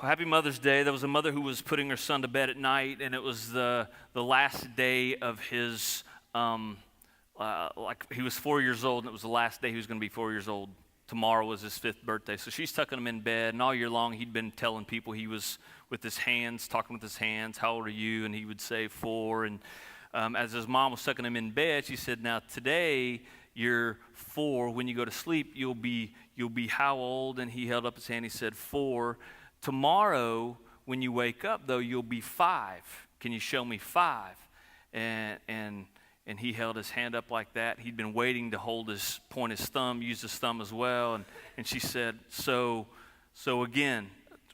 Happy Mother's Day. There was a mother who was putting her son to bed at night, and it was the last day of his, he was 4 years old, and it was the last day he was going to be 4 years old. Tomorrow was his 5th birthday. So she's tucking him in bed, and all year long he'd been telling people he was with his hands, talking with his hands, how old are you? And he would say 4. And as his mom was tucking him in bed, she said, now today you're 4. When you go to sleep, you'll be how old? And he held up his hand, he said 4. Tomorrow, when you wake up, though, you'll be 5. Can you show me 5? And he held his hand up like that. He'd been waiting to point his thumb, use his thumb as well. And she said, so again,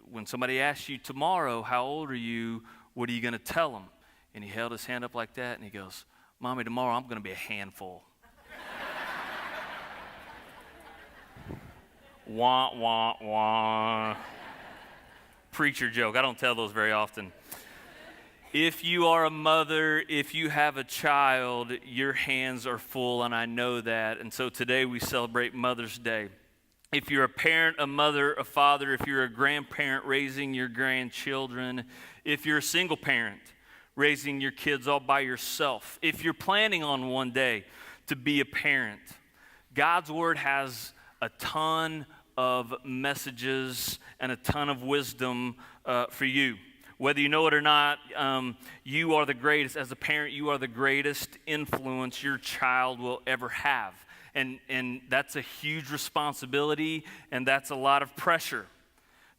when somebody asks you tomorrow, how old are you, what are you going to tell them? And he held his hand up like that, and he goes, Mommy, tomorrow I'm going to be a handful. Wah, wah, wah. Preacher joke. I don't tell those very often. If you are a mother, if you have a child, your hands are full, and I know that. And so today we celebrate Mother's Day. If you're a parent, a mother, a father, if you're a grandparent raising your grandchildren, if you're a single parent raising your kids all by yourself, if you're planning on one day to be a parent, God's Word has a ton of messages and a ton of wisdom for you. Whether you know it or not, you are the greatest. As a parent, you are the greatest influence your child will ever have. And that's a huge responsibility, and that's a lot of pressure.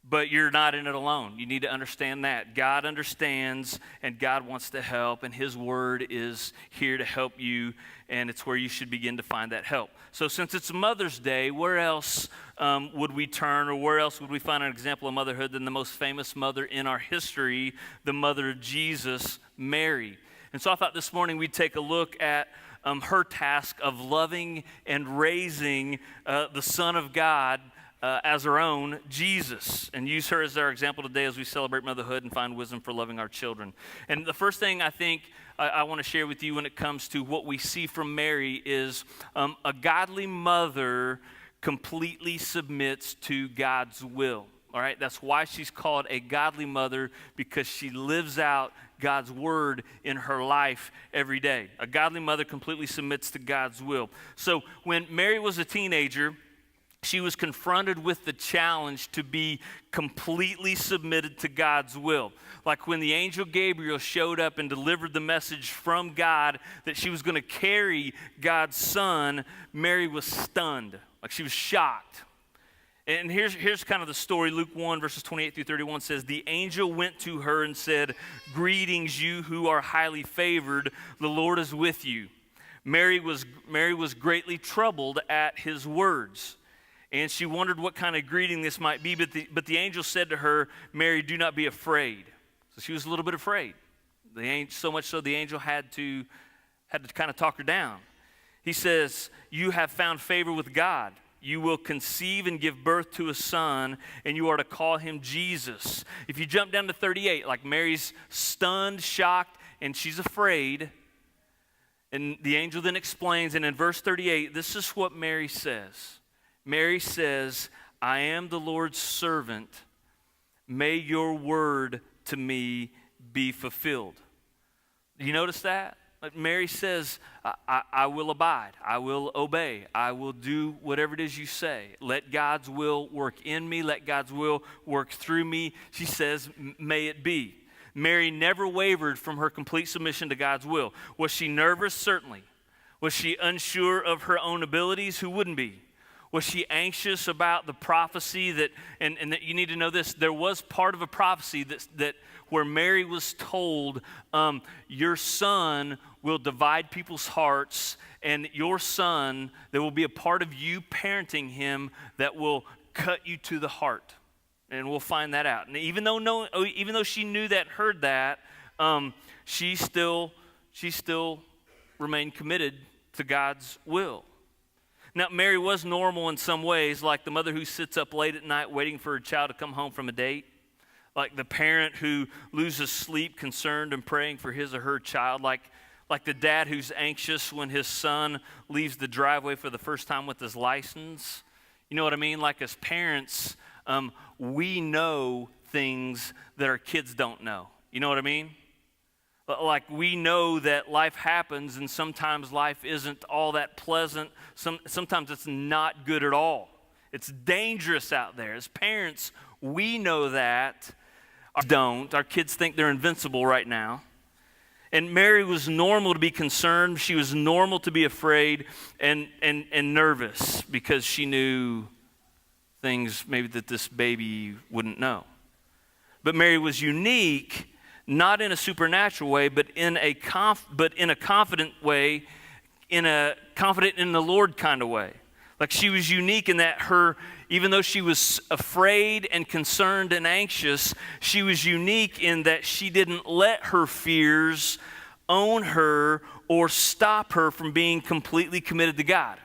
But you're not in it alone. You need to understand that. God understands, and God wants to help, and His Word is here to help you, and it's where you should begin to find that help. So since it's Mother's Day, where else would we turn, or where else would we find an example of motherhood than the most famous mother in our history, the mother of Jesus, Mary? And so I thought this morning we'd take a look at her task of loving and raising the Son of God as our own, Jesus, and use her as our example today as we celebrate motherhood and find wisdom for loving our children. And the first thing I think I want to share with you when it comes to what we see from Mary is a godly mother completely submits to God's will. All right, that's why she's called a godly mother, because she lives out God's word in her life every day. A godly mother completely submits to God's will. So when Mary was a teenager, she was confronted with the challenge to be completely submitted to God's will. Like when the angel Gabriel showed up and delivered the message from God that she was going to carry God's son, Mary was stunned. Like she was shocked. And here's kind of the story. Luke 1, verses 28 through 31 says, the angel went to her and said, greetings, you who are highly favored. The Lord is with you. Mary was greatly troubled at his words, and she wondered what kind of greeting this might be. But the angel said to her, Mary, do not be afraid. So she was a little bit afraid. So much so the angel had to kind of talk her down. He says, you have found favor with God. You will conceive and give birth to a son, and you are to call him Jesus. If you jump down to 38, like Mary's stunned, shocked, and she's afraid. And the angel then explains, and in verse 38, this is what Mary says. Mary says, I am the Lord's servant. May your word to me be fulfilled. Do you notice that? Like Mary says, I will abide. I will obey. I will do whatever it is you say. Let God's will work in me. Let God's will work through me. She says, may it be. Mary never wavered from her complete submission to God's will. Was she nervous? Certainly. Was she unsure of her own abilities? Who wouldn't be? Was she anxious about the prophecy that you need to know this, there was part of a prophecy that where Mary was told, your son will divide people's hearts, and your son, there will be a part of you parenting him that will cut you to the heart. And we'll find that out. And even though she knew that, heard that, she still remained committed to God's will. Now, Mary was normal in some ways, like the mother who sits up late at night waiting for her child to come home from a date, like the parent who loses sleep concerned and praying for his or her child, like the dad who's anxious when his son leaves the driveway for the first time with his license. You know what I mean? Like as parents, we know things that our kids don't know. You know what I mean? Like, we know that life happens, and sometimes life isn't all that pleasant. Sometimes it's not good at all. It's dangerous out there. As parents, we know that. Our kids think they're invincible right now. And Mary was normal to be concerned. She was normal to be afraid and nervous because she knew things maybe that this baby wouldn't know. But Mary was unique, not in a supernatural way, but in a confident way, in a confident in the Lord kind of way. Like, she was unique in that even though she was afraid and concerned and anxious, she was unique in that she didn't let her fears own her or stop her from being completely committed to God.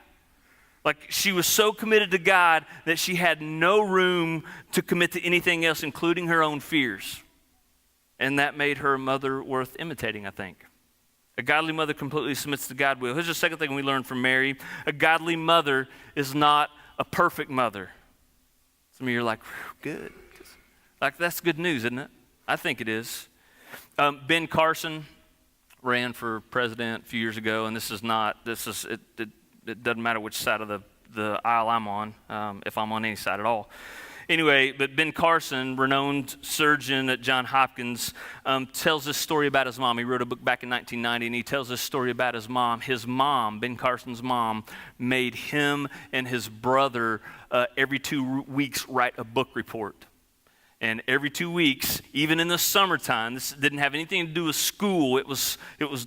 Like, she was so committed to God that she had no room to commit to anything else, including her own fears. And that made her a mother worth imitating, I think. A godly mother completely submits to God's will. Here's the second thing we learned from Mary. A godly mother is not a perfect mother. Some of you are like, good. Like, that's good news, isn't it? I think it is. Ben Carson ran for president a few years ago, and it doesn't matter which side of the aisle I'm on, if I'm on any side at all. Anyway, but Ben Carson, renowned surgeon at Johns Hopkins, tells this story about his mom. He wrote a book back in 1990, and he tells this story about his mom. His mom, Ben Carson's mom, made him and his brother every 2 weeks write a book report. And every 2 weeks, even in the summertime, this didn't have anything to do with school.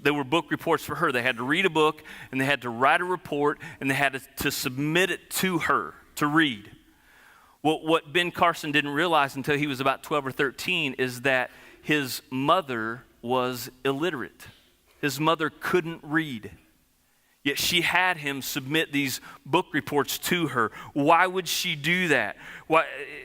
They were book reports for her. They had to read a book, and they had to write a report, and they had to submit it to her to read. Well, what Ben Carson didn't realize until he was about 12 or 13 is that his mother was illiterate. His mother couldn't read. Yet she had him submit these book reports to her. Why would she do that?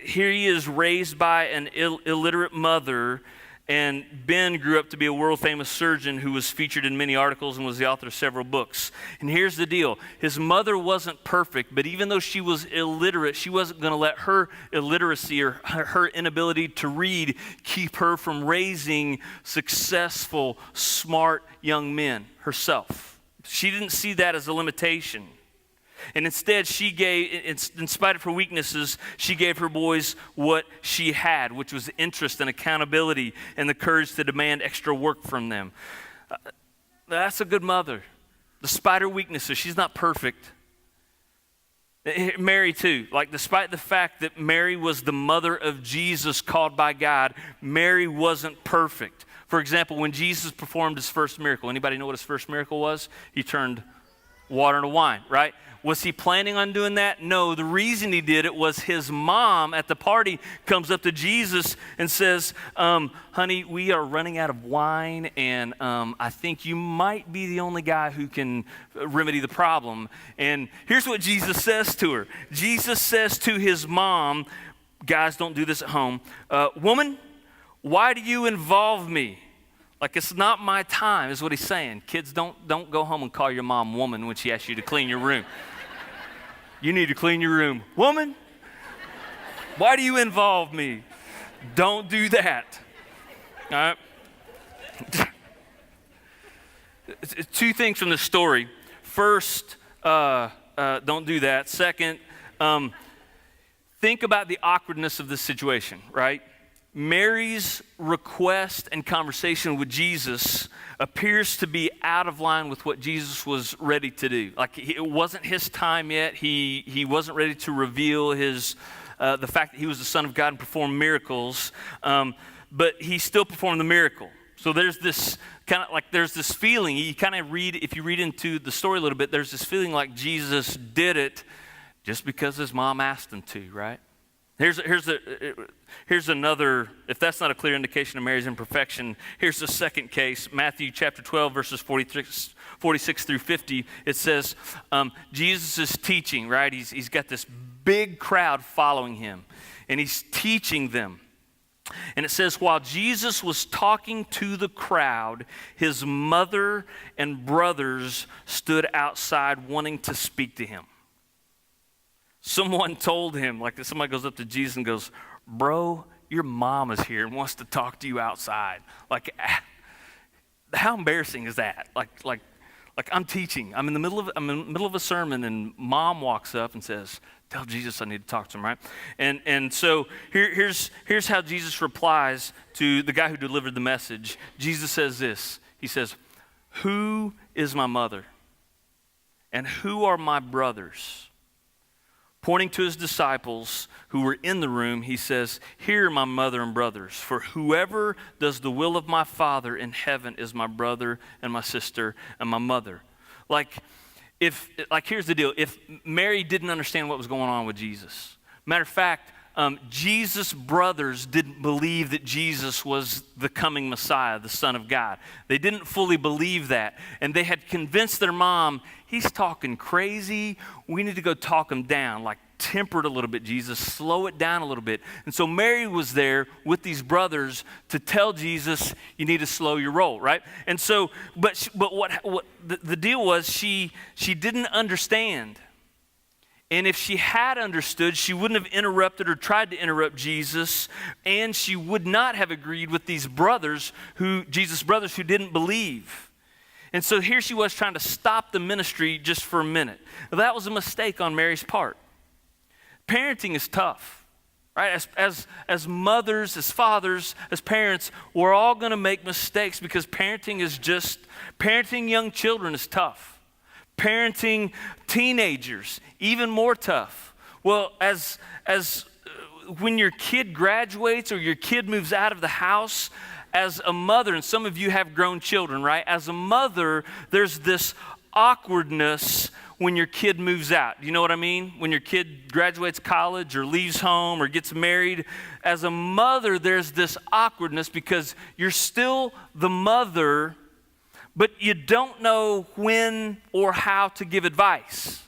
Here he is, raised by an illiterate mother, and Ben grew up to be a world-famous surgeon who was featured in many articles and was the author of several books. And here's the deal. His mother wasn't perfect, but even though she was illiterate, she wasn't going to let her illiteracy or her inability to read keep her from raising successful, smart young men herself. She didn't see that as a limitation. And instead, she gave, in spite of her weaknesses, she gave her boys what she had, which was interest and accountability and the courage to demand extra work from them. That's a good mother. Despite her weaknesses, she's not perfect. Mary, too. Like, despite the fact that Mary was the mother of Jesus called by God, Mary wasn't perfect. For example, when Jesus performed his first miracle, anybody know what his first miracle was? He turned water into wine, right? Was he planning on doing that? No, the reason he did it was his mom at the party comes up to Jesus and says, honey, we are running out of wine, and I think you might be the only guy who can remedy the problem. And here's what Jesus says to her. Jesus says to his mom, guys, don't do this at home, woman, why do you involve me? Like, it's not my time, is what he's saying. Kids, don't go home and call your mom woman when she asks you to clean your room. You need to clean your room. Woman, why do you involve me? Don't do that. All right? Two things from the story. First, don't do that. Second, think about the awkwardness of this situation, right? Mary's request and conversation with Jesus appears to be out of line with what Jesus was ready to do. Like, it wasn't his time yet. He wasn't ready to reveal the fact that he was the Son of God and perform miracles, but he still performed the miracle. So there's this feeling. You kind of read, if you read into the story a little bit, there's this feeling like Jesus did it just because his mom asked him to, right? Here's another, if that's not a clear indication of Mary's imperfection, here's the second case. Matthew chapter 12, verses 46 through 50. It says, Jesus is teaching, right? He's got this big crowd following him, and he's teaching them. And it says, while Jesus was talking to the crowd, his mother and brothers stood outside wanting to speak to him. Someone told him, like somebody goes up to Jesus and goes, bro, your mom is here and wants to talk to you outside. Like, how embarrassing is that? Like I'm teaching. I'm in the middle of a sermon, and mom walks up and says, "Tell Jesus I need to talk to him," right? And so here's how Jesus replies to the guy who delivered the message. Jesus says this. He says, "Who is my mother? And who are my brothers?" Pointing to his disciples who were in the room, he says, "Here are my mother and brothers. For whoever does the will of my Father in heaven is my brother and my sister and my mother." Here's the deal. If Mary didn't understand what was going on with Jesus, matter of fact, Jesus' brothers didn't believe that Jesus was the coming Messiah, the Son of God. They didn't fully believe that. And they had convinced their mom, "He's talking crazy. We need to go talk him down. Like, temper it a little bit, Jesus. Slow it down a little bit." And so Mary was there with these brothers to tell Jesus, "You need to slow your roll," right? And so, but what the deal was, she didn't understand. And if she had understood, she wouldn't have interrupted or tried to interrupt Jesus, and she would not have agreed with these brothers, Jesus' brothers, who didn't believe. And so here she was trying to stop the ministry just for a minute. Now, that was a mistake on Mary's part. Parenting is tough, right? As mothers, as fathers, as parents, we're all going to make mistakes because parenting young children is tough. Parenting teenagers, even more tough. Well, as when your kid graduates or your kid moves out of the house, as a mother, and some of you have grown children, right? As a mother, there's this awkwardness when your kid moves out. You know what I mean? When your kid graduates college or leaves home or gets married. As a mother, there's this awkwardness because you're still the mother, but you don't know when or how to give advice.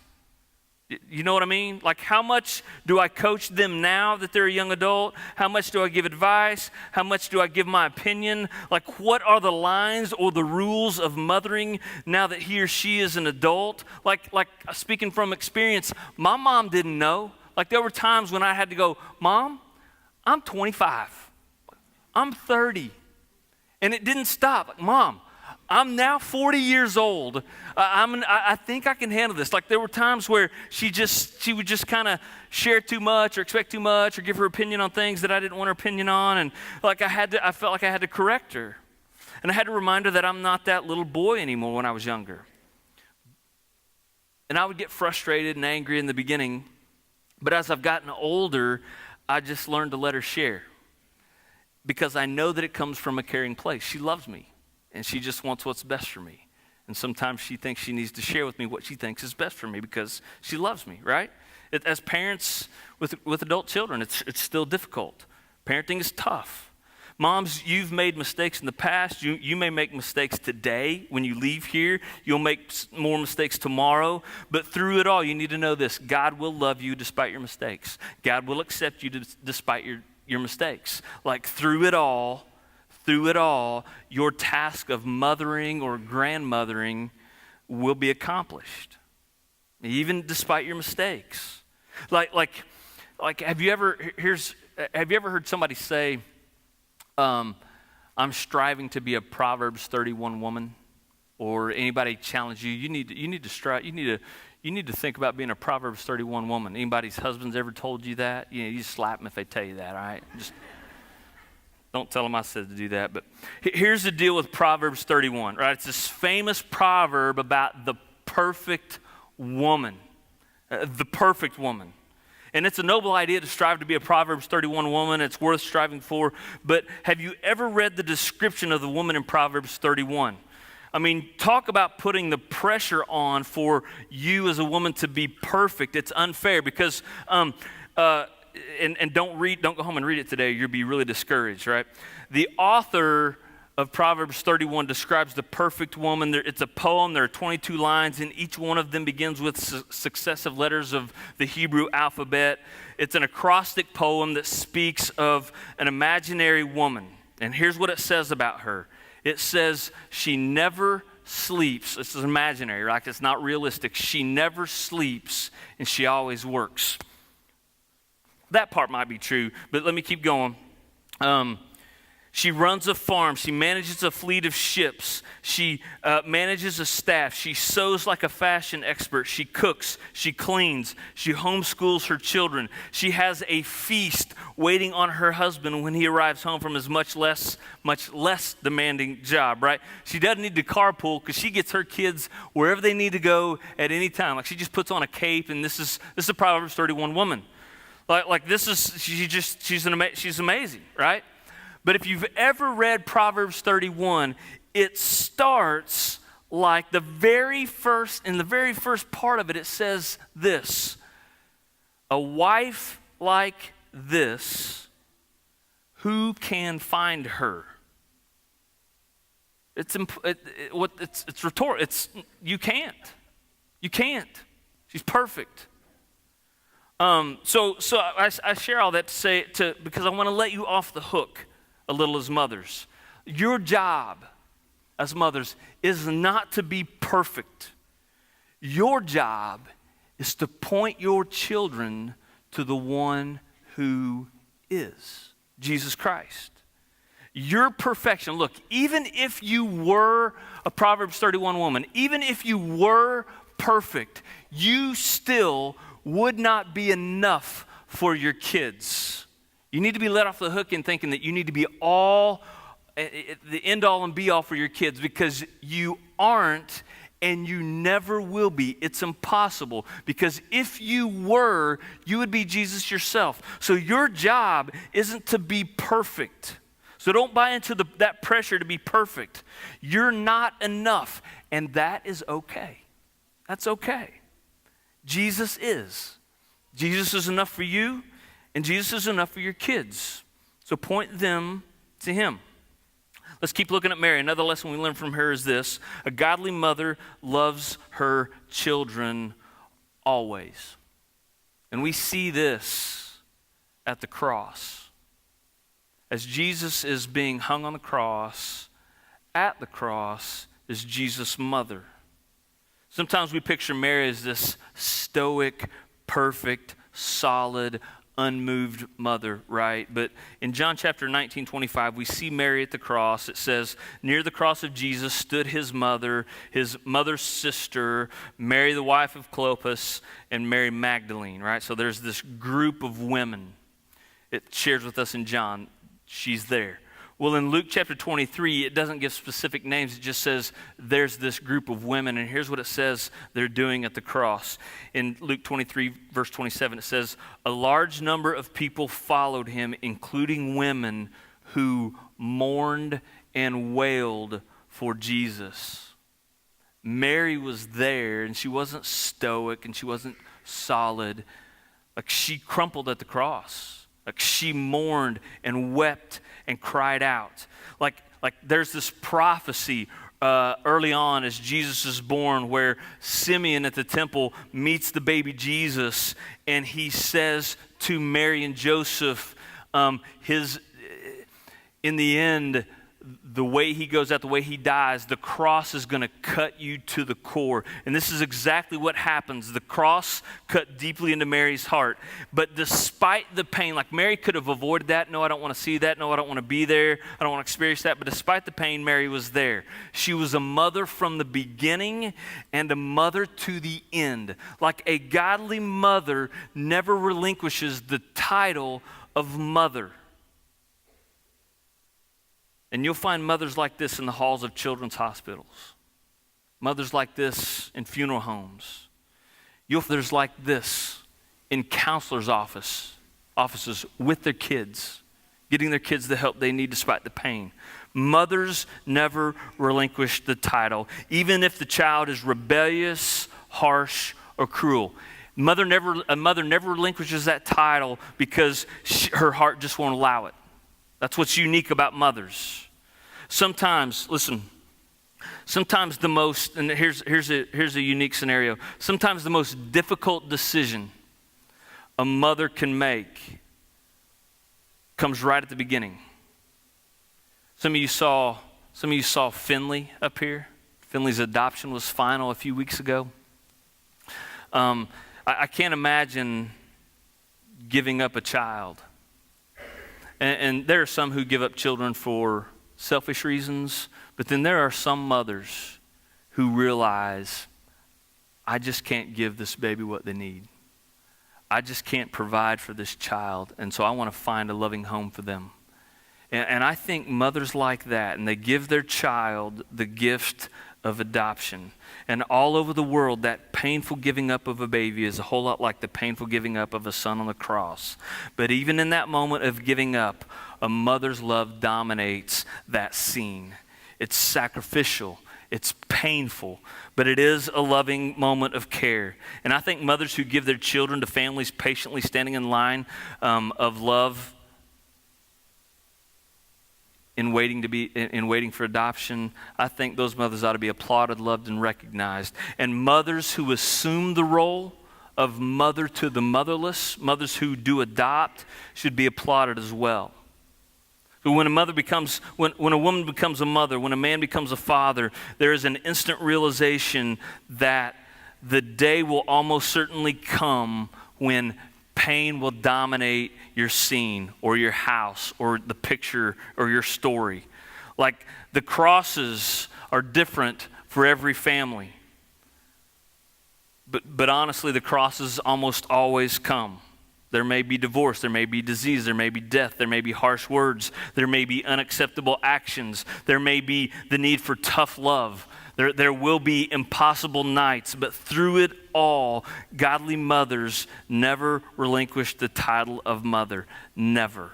You know what I mean? Like, how much do I coach them now that they're a young adult? How much do I give advice? How much do I give my opinion? Like, what are the lines or the rules of mothering now that he or she is an adult? Like speaking from experience, my mom didn't know. Like, there were times when I had to go, "Mom, I'm 25. I'm 30. And it didn't stop. Like, "Mom, I'm now 40 years old. I think I can handle this." Like, there were times where she would just kind of share too much or expect too much or give her opinion on things that I didn't want her opinion on. And like, I felt like I had to correct her. And I had to remind her that I'm not that little boy anymore when I was younger. And I would get frustrated and angry in the beginning. But as I've gotten older, I just learned to let her share. Because I know that it comes from a caring place. She loves me. And she just wants what's best for me. And sometimes she thinks she needs to share with me what she thinks is best for me because she loves me, right? As parents with adult children, it's still difficult. Parenting is tough. Moms, you've made mistakes in the past. You may make mistakes today when you leave here. You'll make more mistakes tomorrow. But through it all, you need to know this. God will love you despite your mistakes. God will accept you despite your mistakes. Like, through it all, your task of mothering or grandmothering will be accomplished, even despite your mistakes. Like, have you ever heard somebody say, "I'm striving to be a Proverbs 31 woman," or anybody challenge you? You need to strive. You need to think about being a Proverbs 31 woman. Anybody's husband's ever told you that? You slap them if they tell you that. All right, just. Don't tell them I said to do that. But here's the deal with Proverbs 31, right? It's this famous proverb about the perfect woman. The perfect woman. And it's a noble idea to strive to be a Proverbs 31 woman. It's worth striving for. But have you ever read the description of the woman in Proverbs 31? I mean, talk about putting the pressure on for you as a woman to be perfect. It's unfair because and don't go home and read it today. You'll be really discouraged, right? The author of Proverbs 31 describes the perfect woman. It's a poem. There are 22 lines, and each one of them begins with successive letters of the Hebrew alphabet. It's an acrostic poem that speaks of an imaginary woman. And here's what it says about her. It says, she never sleeps. This is imaginary, right? It's not realistic. She never sleeps, and she always works. That part might be true, but let me keep going. She runs a farm. She manages a fleet of ships. She manages a staff. She sews like a fashion expert. She cooks. She cleans. She homeschools her children. She has a feast waiting on her husband when he arrives home from his much less demanding job, right? She doesn't need to carpool because she gets her kids wherever they need to go at any time. Like she just puts on a cape, and this is a Proverbs 31 woman. She's amazing, right? But if you've ever read Proverbs 31, it starts like in the very first part of it, it says this: a wife like this, who can find her? It's rhetorical. You can't. She's perfect. So I share all that because I want to let you off the hook a little as mothers. Your job as mothers is not to be perfect. Your job is to point your children to the one who is Jesus Christ. Your perfection, look, even if you were a Proverbs 31 woman, even if you were perfect, you still would not be enough for your kids. You need to be let off the hook in thinking that you need to be the end all and be all for your kids, because you aren't and you never will be. It's impossible, because if you were, you would be Jesus yourself. So your job isn't to be perfect. So don't buy into that pressure to be perfect. You're not enough, and that is okay. That's okay. Jesus is. Jesus is enough for you, and Jesus is enough for your kids. So point them to him. Let's keep looking at Mary. Another lesson we learn from her is this: a godly mother loves her children always. And we see this at the cross. As Jesus is being hung on the cross, at the cross is Jesus' mother. Sometimes we picture Mary as this stoic, perfect, solid, unmoved mother, right? But in John chapter 19:25, we see Mary at the cross. It says, near the cross of Jesus stood his mother's sister, Mary the wife of Clopas, and Mary Magdalene, right? So there's this group of women. It shares with us in John. She's there. Well, in Luke chapter 23, it doesn't give specific names. It just says there's this group of women, and here's what it says they're doing at the cross. In Luke 23, verse 27, it says, a large number of people followed him, including women who mourned and wailed for Jesus. Mary was there, and she wasn't stoic, and she wasn't solid. Like, she crumpled at the cross. Like, she mourned and wept and cried out. Like there's this prophecy early on as Jesus is born, where Simeon at the temple meets the baby Jesus, and he says to Mary and Joseph, in the end, the way he goes out, the way he dies, the cross is going to cut you to the core. And this is exactly what happens. The cross cut deeply into Mary's heart. But despite the pain, like Mary could have avoided that. No, I don't want to see that. No, I don't want to be there. I don't want to experience that. But despite the pain, Mary was there. She was a mother from the beginning and a mother to the end. Like a godly mother never relinquishes the title of mother. And you'll find mothers like this in the halls of children's hospitals. Mothers like this in funeral homes. You'll find mothers like this in counselors' offices with their kids, getting their kids the help they need despite the pain. Mothers never relinquish the title, even if the child is rebellious, harsh, or cruel. A mother never relinquishes that title because her heart just won't allow it. That's what's unique about mothers. Sometimes, listen, and here's a unique scenario. Sometimes the most difficult decision a mother can make comes right at the beginning. Some of you saw Finley up here. Finley's adoption was final a few weeks ago. I can't imagine giving up a child. And there are some who give up children for selfish reasons, but then there are some mothers who realize, I just can't give this baby what they need. I just can't provide for this child, and so I want to find a loving home for them. And I think mothers like that, and they give their child the gift of adoption. And all over the world, that painful giving up of a baby is a whole lot like the painful giving up of a son on the cross. But even in that moment of giving up, a mother's love dominates that scene. It's sacrificial. It's painful, but it is a loving moment of care. And I think mothers who give their children to families patiently standing in line of love in waiting for adoption, I think those mothers ought to be applauded, loved, and recognized. And mothers who assume the role of mother to the motherless, mothers who do adopt, should be applauded as well. But when a woman becomes a mother, when a man becomes a father, there is an instant realization that the day will almost certainly come when pain will dominate your scene or your house or the picture or your story. Like the crosses are different for every family. But honestly, the crosses almost always come. There may be divorce, there may be disease, there may be death, there may be harsh words, there may be unacceptable actions, there may be the need for tough love. There will be impossible nights, but through it all, godly mothers never relinquish the title of mother. Never.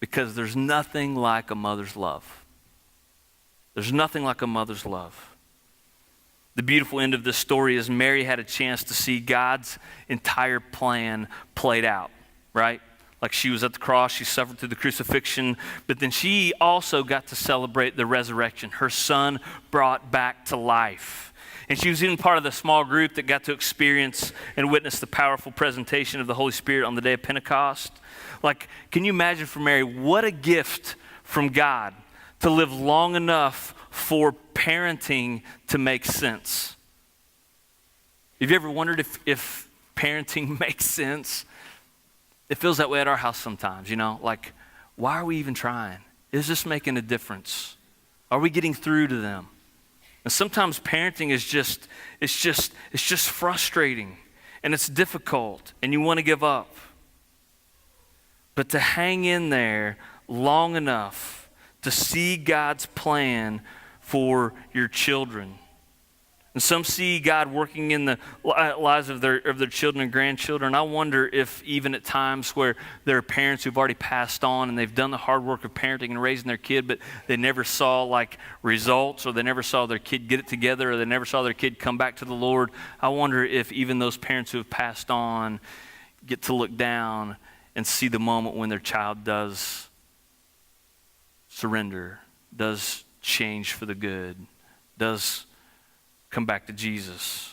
Because there's nothing like a mother's love. There's nothing like a mother's love. The beautiful end of this story is Mary had a chance to see God's entire plan played out, right? Like she was at the cross, she suffered through the crucifixion, but then she also got to celebrate the resurrection. Her son brought back to life. And she was even part of the small group that got to experience and witness the powerful presentation of the Holy Spirit on the day of Pentecost. Like, can you imagine for Mary, what a gift from God to live long enough for parenting to make sense. Have you ever wondered if parenting makes sense? It feels that way at our house sometimes, like, why are we even trying? Is this making a difference? Are we getting through to them? And sometimes parenting is just frustrating and it's difficult and you want to give up. But to hang in there long enough to see God's plan for your children. And some see God working in the lives of their children and grandchildren. I wonder if even at times where there are parents who've already passed on and they've done the hard work of parenting and raising their kid, but they never saw like results, or they never saw their kid get it together, or they never saw their kid come back to the Lord. I wonder if even those parents who have passed on get to look down and see the moment when their child does surrender, does change for the good, does come back to Jesus.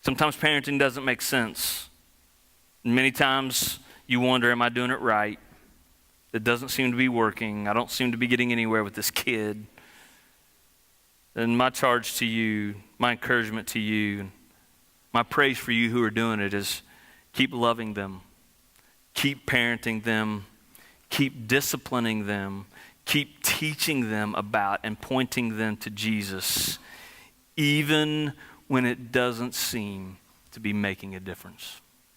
Sometimes parenting doesn't make sense. Many times you wonder, am I doing it right? It doesn't seem to be working. I don't seem to be getting anywhere with this kid. And my charge to you, my encouragement to you, my praise for you who are doing it is keep loving them, keep parenting them, keep disciplining them, keep teaching them about and pointing them to Jesus, even when it doesn't seem to be making a difference.